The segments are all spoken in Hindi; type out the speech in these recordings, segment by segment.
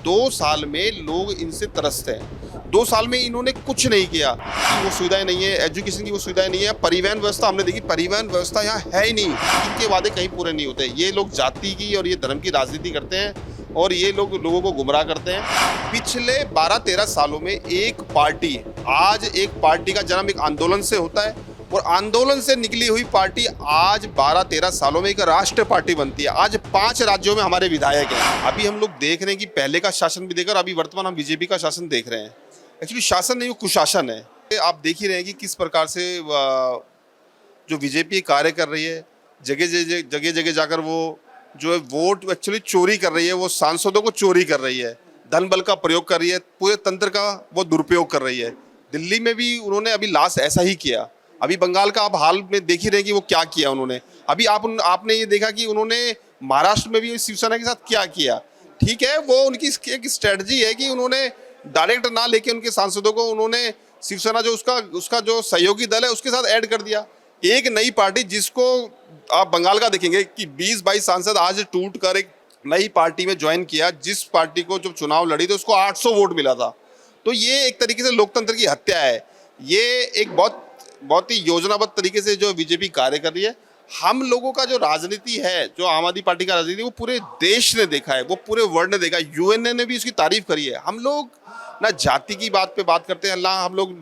2 साल में लोग इनसे त्रस्त हैं। 2 साल में इन्होंने कुछ नहीं किया। वो सुविधाएं नहीं है, एजुकेशन की वो सुविधाएं नहीं है, परिवहन व्यवस्था हमने देखी, परिवहन व्यवस्था यहाँ है ही नहीं। इनके वादे कहीं पूरे नहीं होते। ये लोग जाति की और ये धर्म की राजनीति करते हैं और ये लोग लोगों को गुमराह करते हैं। पिछले 12-13 सालों में एक पार्टी, आज एक पार्टी का जन्म एक आंदोलन से होता है और आंदोलन से निकली हुई पार्टी आज 12-13 सालों में एक राष्ट्रीय पार्टी बनती है। आज 5 राज्यों में हमारे विधायक हैं। अभी हम लोग देख रहे हैं कि पहले का शासन भी देखकर अभी वर्तमान हम बीजेपी का शासन देख रहे हैं। एक्चुअली शासन नहीं, वो कुशासन है। आप देख ही रहे हैं कि किस प्रकार से जो बीजेपी कार्य कर रही है, जगह जगह जाकर वो जो है वोट एक्चुअली चोरी कर रही है, वो सांसदों को चोरी कर रही है, धन बल का प्रयोग कर रही है, पूरे तंत्र का वो दुरुपयोग कर रही है। दिल्ली में भी उन्होंने अभी लास्ट ऐसा ही किया। अभी बंगाल का आप हाल में देख ही रहे हैं कि वो क्या किया उन्होंने। अभी आपने ये देखा कि उन्होंने महाराष्ट्र में भी शिवसेना के साथ क्या किया। ठीक है, वो उनकी एक स्ट्रेटजी है कि उन्होंने डायरेक्ट ना लेके उनके सांसदों को उन्होंने शिवसेना जो उसका जो सहयोगी दल है उसके साथ ऐड कर दिया। एक नई पार्टी जिसको आप बंगाल का देखेंगे कि 20-22 सांसद आज टूट कर एक नई पार्टी में ज्वाइन किया। जिस पार्टी को जब चुनाव लड़ी तो उसको 800 वोट मिला था। तो ये एक तरीके से लोकतंत्र की हत्या है। ये एक बहुत ही योजनाबद्ध तरीके से जो बीजेपी कार्य कर रही है। हम लोगों का जो राजनीति है, जो आम आदमी पार्टी का राजनीति, वो पूरे देश ने देखा है, वो पूरे वर्ल्ड ने देखा है। यूएनए ने भी उसकी तारीफ करी है। हम लोग ना जाति की बात पे बात करते हैं, ना हम लोग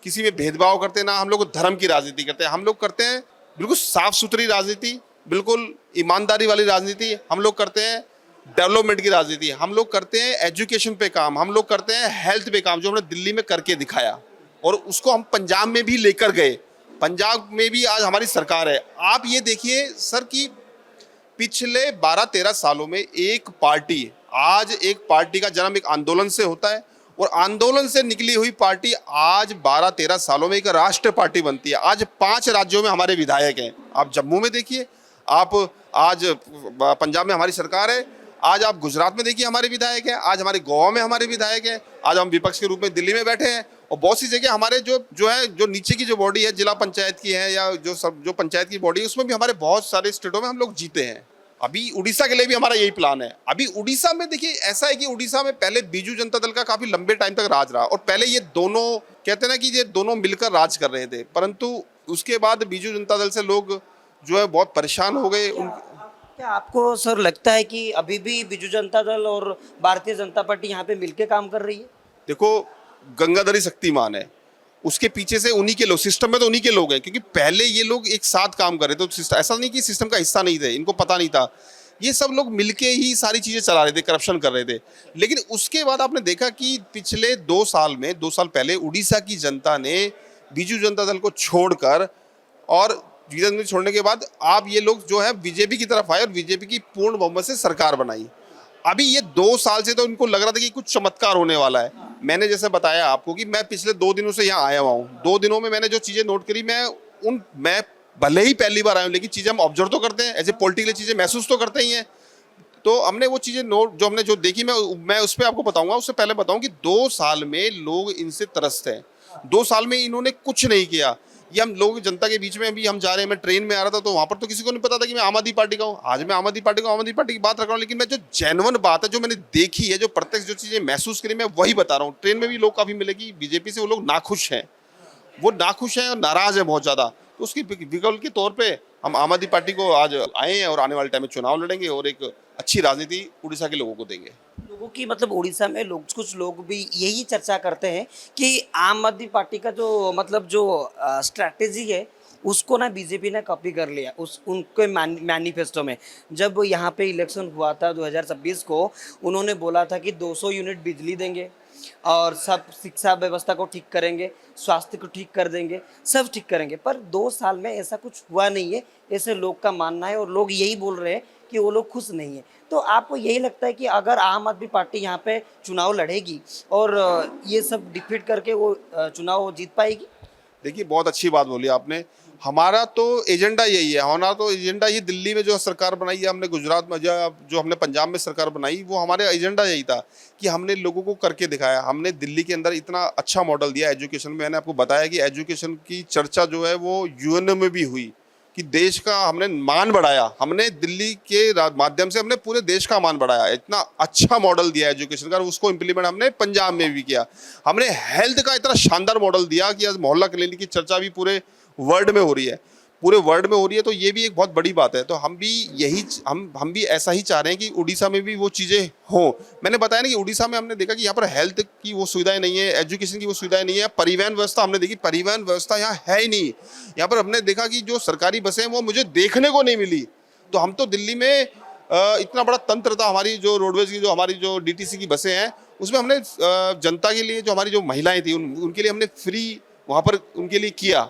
किसी में भेदभाव करते हैं, ना हम लोग धर्म की राजनीति करते हैं। हम लोग करते हैं बिल्कुल साफ सुथरी राजनीति, बिल्कुल ईमानदारी वाली राजनीति। हम लोग करते हैं डेवलपमेंट की राजनीति, हम लोग करते हैं एजुकेशन पे काम, हम लोग करते हैं हेल्थ पे काम, जो हमने दिल्ली में करके दिखाया और उसको हम पंजाब में भी लेकर गए। पंजाब में भी आज हमारी सरकार है। आप ये देखिए सर कि पिछले 12-13 सालों में एक पार्टी, आज एक पार्टी का जन्म एक आंदोलन से होता है और आंदोलन से निकली हुई पार्टी आज 12-13 सालों में एक राष्ट्रीय पार्टी बनती है। आज 5 राज्यों में हमारे विधायक हैं। आप जम्मू में देखिए, आप आज पंजाब में हमारी सरकार है, आज आप गुजरात में देखिए हमारे विधायक हैं, आज हमारे गोवा में हमारे विधायक हैं, आज हम विपक्ष के रूप में दिल्ली में बैठे हैं और बहुत सी जगह हमारे जो नीचे की जो बॉडी है, जिला पंचायत की है या जो पंचायत की बॉडी है, उसमें भी हमारे बहुत सारे स्टेटों में हम लोग जीते हैं। अभी उड़ीसा के लिए भी हमारा यही प्लान है। अभी उड़ीसा में देखिए ऐसा है कि उड़ीसा में पहले बीजू जनता दल का काफी लंबे टाइम तक राज रहा और पहले ये दोनों कहते हैं ना कि ये दोनों मिलकर राज कर रहे थे, परंतु उसके बाद बीजू जनता दल से लोग जो है बहुत परेशान हो गए। क्या आपको सर लगता है कि अभी भी बिजू जनता दल और भारतीय जनता पार्टी यहाँ पे मिलके काम कर रही है? देखो, गंगाधरी शक्तिमान है, उसके पीछे से उन्हीं के लोग, सिस्टम में तो उन्हीं के लोग हैं, क्योंकि पहले ये लोग एक साथ काम कर रहे थे। तो ऐसा नहीं कि सिस्टम का हिस्सा नहीं थे, इनको पता नहीं था। ये सब लोग मिलके ही सारी चीजें चला रहे थे, करप्शन कर रहे थे। लेकिन उसके बाद आपने देखा कि पिछले 2 साल में, 2 साल पहले उड़ीसा की जनता ने बीजू जनता दल को छोड़कर और छोड़ने के बाद आप ये लोग जो है बीजेपी की तरफ आए और बीजेपी की पूर्ण बहुमत से सरकार बनाई। अभी ये 2 साल से तो इनको लग रहा था कि कुछ चमत्कार होने वाला है। मैंने जैसे बताया आपको कि मैं पिछले 2 दिनों से यहाँ आया हुआ हूँ। 2 दिनों में मैंने जो चीजें नोट करी, मैं भले ही पहली बार आया हूँ, लेकिन चीजें हम ऑब्जर्व तो करते हैं, ऐसे पॉलिटिकल चीजें महसूस तो करते ही हैं। तो हमने वो चीजें हमने जो देखी, मैं उस पर आपको बताऊंगा। उससे पहले बताऊं कि 2 साल में लोग इनसे त्रस्त हैं। 2 साल में इन्होंने कुछ नहीं किया। ये हम लोग जनता के बीच में भी हम जा रहे हैं। मैं ट्रेन में आ रहा था तो वहां पर तो किसी को नहीं पता था कि मैं आम आदमी पार्टी का हूँ। आज मैं आम आदमी पार्टी की बात रख रहा हूँ, लेकिन मैं जो जेन्युइन बात है, जो मैंने देखी है, जो प्रत्यक्ष जो चीजें महसूस करी, मैं वही बता रहा हूँ। ट्रेन में भी लोग काफी मिले कि बीजेपी से वो लोग नाखुश हैं, वो नाखुश हैं और नाराज है बहुत ज्यादा। तो उसकी विकल्प के तौर पर हम आम आदमी पार्टी को आज आए हैं और आने वाले टाइम में चुनाव लड़ेंगे और एक अच्छी राजनीति उड़ीसा के लोगों को देंगे। लोगों की मतलब उड़ीसा में कुछ लोग भी यही चर्चा करते हैं कि आम आदमी पार्टी का जो जो स्ट्रैटेजी है उसको ना बीजेपी ने कॉपी कर लिया उनके मैनिफेस्टो में। जब यहाँ पे इलेक्शन हुआ था 2026 को, उन्होंने बोला था कि 200 यूनिट बिजली देंगे और सब शिक्षा व्यवस्था को ठीक करेंगे, स्वास्थ्य को ठीक कर देंगे, सब ठीक करेंगे। पर 2 साल में ऐसा कुछ हुआ नहीं है, ऐसे लोग का मानना है और लोग यही बोल रहे हैं कि वो लोग खुश नहीं है। तो आपको यही लगता है कि अगर आम आदमी पार्टी यहाँ पे चुनाव लड़ेगी और ये सब डिफीट करके वो चुनाव जीत पाएगी? देखिए, बहुत अच्छी बात बोली आपने। हमारा तो एजेंडा यही है। हमारा तो एजेंडा ये, दिल्ली में जो सरकार बनाई है हमने, गुजरात में जो हमने पंजाब में सरकार बनाई, वो हमारे एजेंडा यही था कि हमने लोगों को करके दिखाया। हमने दिल्ली के अंदर इतना अच्छा मॉडल दिया एजुकेशन में। मैंने आपको बताया कि एजुकेशन की चर्चा जो है वो यूएनओ में भी हुई कि देश का हमने मान बढ़ाया, हमने दिल्ली के माध्यम से हमने पूरे देश का मान बढ़ाया, इतना अच्छा मॉडल दिया एजुकेशन का, उसको इम्प्लीमेंट हमने पंजाब में भी किया। हमने हेल्थ का इतना शानदार मॉडल दिया कि आज मोहल्ला क्लिनिक की चर्चा भी पूरे वर्ल्ड में हो रही है, पूरे वर्ल्ड में हो रही है। तो ये भी एक बहुत बड़ी बात है। तो हम भी यही हम भी ऐसा ही चाह रहे हैं कि उड़ीसा में भी वो चीज़ें हों। मैंने बताया ना कि उड़ीसा में हमने देखा कि यहाँ पर हेल्थ की वो सुविधाएं नहीं है, एजुकेशन की वो सुविधाएं नहीं है, परिवहन व्यवस्था हमने देखी, परिवहन व्यवस्था यहाँ है ही नहीं। यहाँ पर हमने देखा कि जो सरकारी बसें हैं वो मुझे देखने को नहीं मिली। तो हम तो दिल्ली में इतना बड़ा तंत्र था, हमारी जो रोडवेज की, जो हमारी जो डीटीसी की बसें हैं, उसमें हमने जनता के लिए, जो हमारी जो महिलाएं थी उनके लिए हमने फ्री वहाँ पर उनके लिए किया।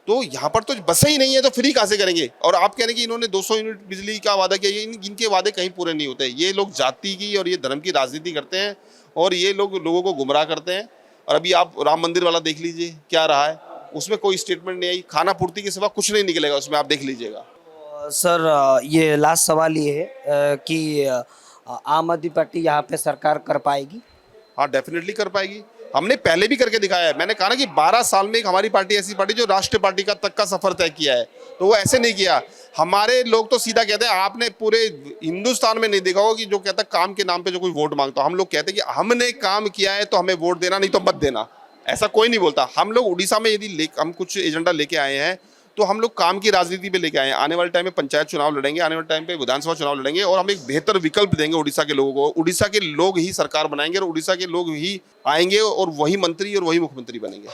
तो यहाँ पर तो बसें ही नहीं है तो फ्री कहाँ से करेंगे। और आप कह रहे हैं कि इन्होंने 200 यूनिट बिजली का वादा किया, इनके वादे कहीं पूरे नहीं होते। ये लोग जाति की और ये धर्म की राजनीति करते हैं और ये लोग लोगों को गुमराह करते हैं। और अभी आप राम मंदिर वाला देख लीजिए क्या रहा है, उसमें कोई स्टेटमेंट नहीं आई, खाना पूर्ति के सिवा कुछ नहीं निकलेगा उसमें, आप देख लीजिएगा। सर ये लास्ट सवाल ये है कि आम आदमी पार्टी यहाँ पे सरकार कर पाएगी? हाँ, डेफिनेटली कर पाएगी। हमने पहले भी करके दिखाया है। मैंने कहा ना कि 12 साल में एक हमारी पार्टी ऐसी पार्टी जो राष्ट्रीय पार्टी का तक का सफर तय किया है, तो वो ऐसे नहीं किया। हमारे लोग तो सीधा कहते हैं, आपने पूरे हिंदुस्तान में नहीं देखा होगा कि जो कहता है काम के नाम पे जो कोई वोट मांगता हो। हम लोग कहते हैं कि हमने काम किया है तो हमें वोट देना, नहीं तो मत देना। ऐसा कोई नहीं बोलता। हम लोग उड़ीसा में यदि हम कुछ एजेंडा लेके आए हैं तो हम लोग काम की राजनीति पे लेके आए हैं। आने वाले टाइम में पंचायत चुनाव लड़ेंगे, आने वाले टाइम पे विधानसभा चुनाव लड़ेंगे और हम एक बेहतर विकल्प देंगे उड़ीसा के लोगों को। उड़ीसा के लोग ही सरकार बनाएंगे और उड़ीसा के लोग ही आएंगे और वही मंत्री और वही मुख्यमंत्री बनेंगे।